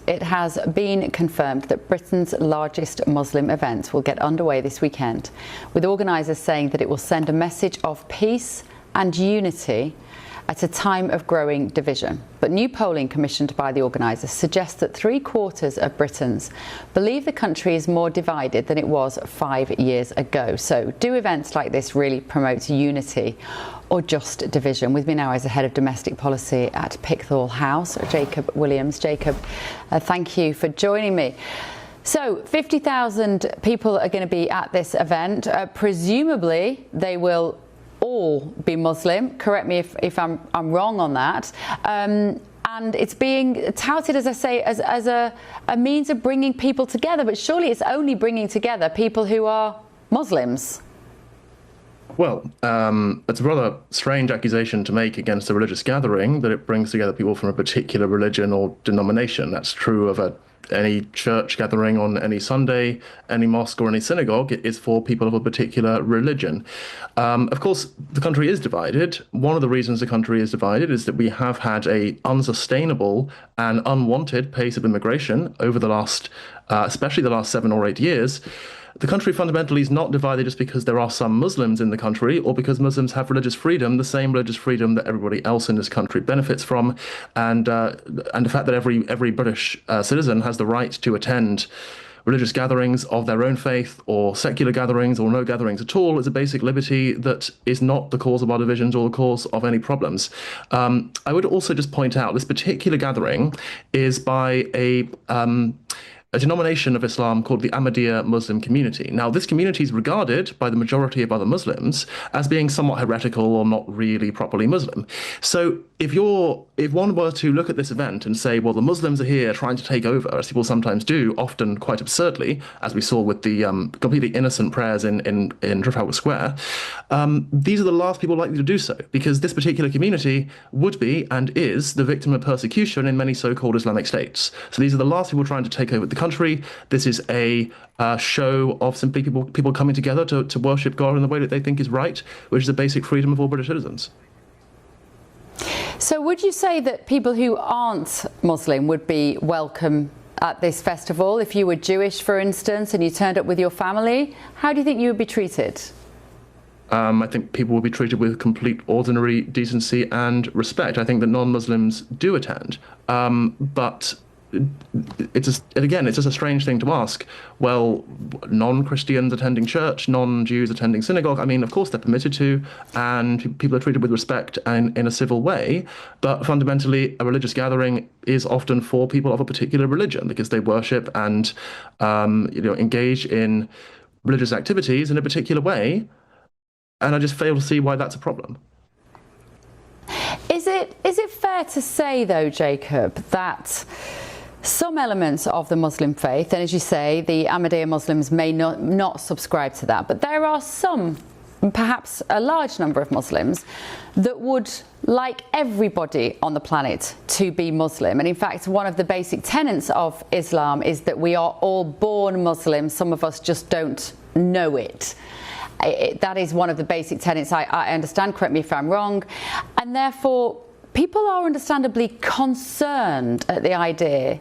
it has been confirmed that Britain's largest Muslim event will get underway this weekend, with organisers saying that it will send a message of peace and unity at a time of growing division. But new polling commissioned by the organisers suggests that 3/4 of Britons believe the country is more divided than it was 5 years ago. So do events like this really promote unity or just division? With me now is the head of domestic policy at Pickthall House, Jacob Williams. Jacob, thank you for joining me. So 50,000 people are going to be at this event. Presumably they will all be Muslim. Correct me if I'm wrong on that. And it's being touted, as I say, as a means of bringing people together. But surely it's only bringing together people who are Muslims. Well, it's a rather strange accusation to make against a religious gathering that it brings together people from a particular religion or denomination. That's true of any church gathering on any Sunday. Any mosque or any synagogue is for people of a particular religion. Of course, the country is divided. One of the reasons the country is divided is that we have had a unsustainable and unwanted pace of immigration over the last, especially the last 7 or 8 years. The country fundamentally is not divided just because there are some Muslims in the country or because Muslims have religious freedom, the same religious freedom that everybody else in this country benefits from, and the fact that every British citizen has the right to attend religious gatherings of their own faith or secular gatherings or no gatherings at all is a basic liberty that is not the cause of our divisions or the cause of any problems. I would also just point out this particular gathering is by a denomination of Islam called the Ahmadiyya Muslim community. Now, this community is regarded by the majority of other Muslims as being somewhat heretical or not really properly Muslim. So if one were to look at this event and say, well, the Muslims are here trying to take over, as people sometimes do, often quite absurdly, as we saw with the completely innocent prayers in Trafalgar Square, these are the last people likely to do so, because this particular community would be and is the victim of persecution in many so-called Islamic states. So these are the last people trying to take over the country. This is a show of simply people coming together to worship God in the way that they think is right, which is a basic freedom of all British citizens. So would you say that people who aren't Muslim would be welcome at this festival? If you were Jewish, for instance, and you turned up with your family, how do you think you would be treated? I think people will be treated with complete ordinary decency and respect. I think that non-Muslims do attend, but it's just a strange thing to ask. Well, non-Christians attending church, non-Jews attending synagogue, I mean, of course they're permitted to, and people are treated with respect and in a civil way, but fundamentally a religious gathering is often for people of a particular religion because they worship and engage in religious activities in a particular way, and I just fail to see why that's a problem. Is it fair to say, though, Jacob, that some elements of the Muslim faith, and as you say, the Ahmadiyya Muslims may not subscribe to that, but there are some, perhaps a large number of Muslims, that would like everybody on the planet to be Muslim. And in fact, one of the basic tenets of Islam is that we are all born Muslims. Some of us just don't know it. That is one of the basic tenets, I understand, correct me if I'm wrong, and therefore people are understandably concerned at the idea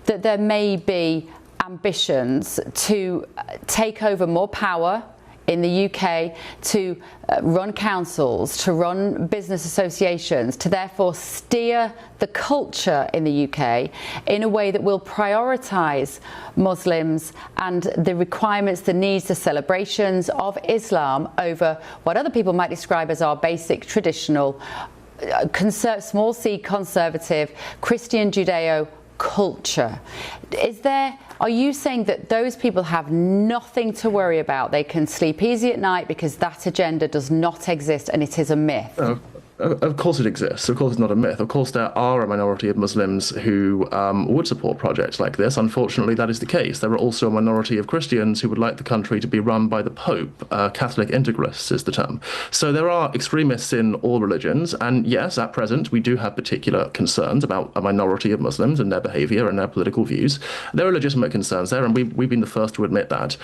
that there may be ambitions to take over more power in the UK, to run councils, to run business associations, to therefore steer the culture in the UK in a way that will prioritise Muslims and the requirements, the needs, the celebrations of Islam over what other people might describe as our basic traditional small c conservative Christian Judeo culture. Are you saying that those people have nothing to worry about? They can sleep easy at night because that agenda does not exist and it is a myth? Of course it exists. Of course it's not a myth. Of course there are a minority of Muslims who would support projects like this. Unfortunately, that is the case. There are also a minority of Christians who would like the country to be run by the Pope. Catholic integralists is the term. So there are extremists in all religions. And yes, at present, we do have particular concerns about a minority of Muslims and their behavior and their political views. There are legitimate concerns there, and we've been the first to admit that.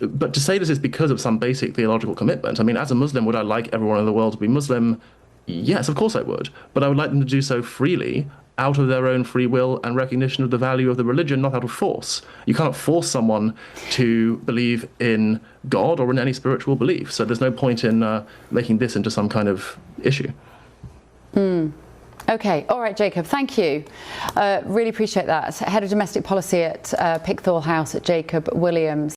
But to say this is because of some basic theological commitment, I mean, as a Muslim, would I like everyone in the world to be Muslim? Yes, of course I would. But I would like them to do so freely out of their own free will and recognition of the value of the religion, not out of force. You can't force someone to believe in God or in any spiritual belief. So there's no point in making this into some kind of issue. Okay, all right, Jacob, thank you. Really appreciate that. Head of Domestic Policy at Pickthall House, Jacob Williams.